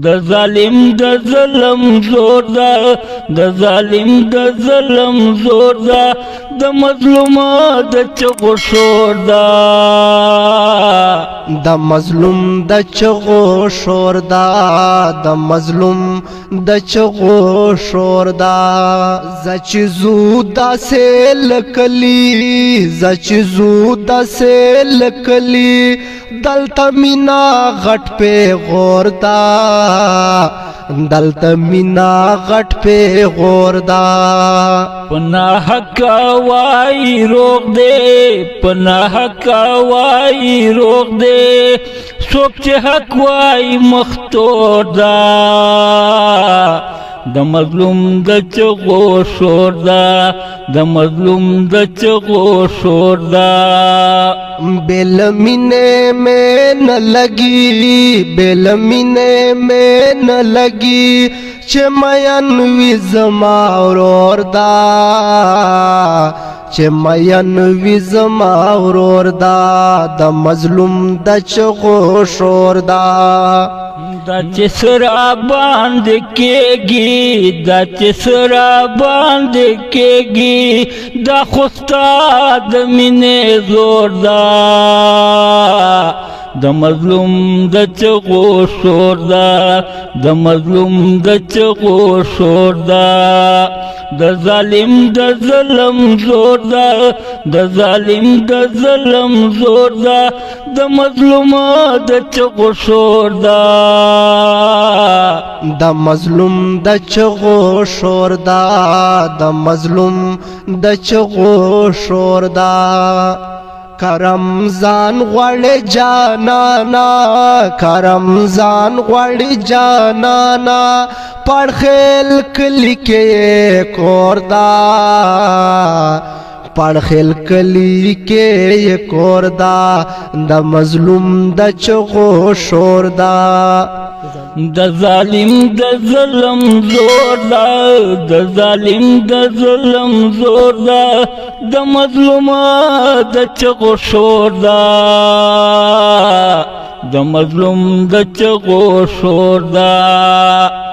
د ظالم د ظلم زور دا د ظالم د ظلم زور دا د مظلوم د چغو شور دا د مظلوم د چغو شور دا د مظلوم د چغو شور دا زچ زودا سے لکلی زچ زودا سے لکلی دلتا مینا غټ پہ غور دا دلتا مینا غټ پہ غور دا پناہ کوائی روک دے پناہ کوائی روک دے سوک چه حق وائی مختور دا د مظلوم د چغو شور دا د مظلوم د چغو شور دا بیل مینے میں نہ لگی بیل مینے میں نہ لگی چمین وی زما ورور دا چمین وی زما ورور دا د مظلوم د چغو شور دا دا چې سرا باندې کېږي دا چې سرا باندې کېږي دا خو ستا د مینې زور دا د مظلوم د چغو شور دا د مظلوم د چغو شور دا د ظالم د ظلم زور دا د ظالم د ظلم زور دا د مظلوم د چغو شور دا د مظلوم د چغو شور دا د مظلوم د چغو شور دا کرمزان غړ جانانا کرمزان غړ جانانا پړخیل کلی کې کوردا پړخیل کلی کې کوردا د مظلوم د چغو شور دا د ظالم د ظلم زور دا د ظالم د ظلم زور دا د مظلوم د چغو شور دا د مظلوم د چغو شور دا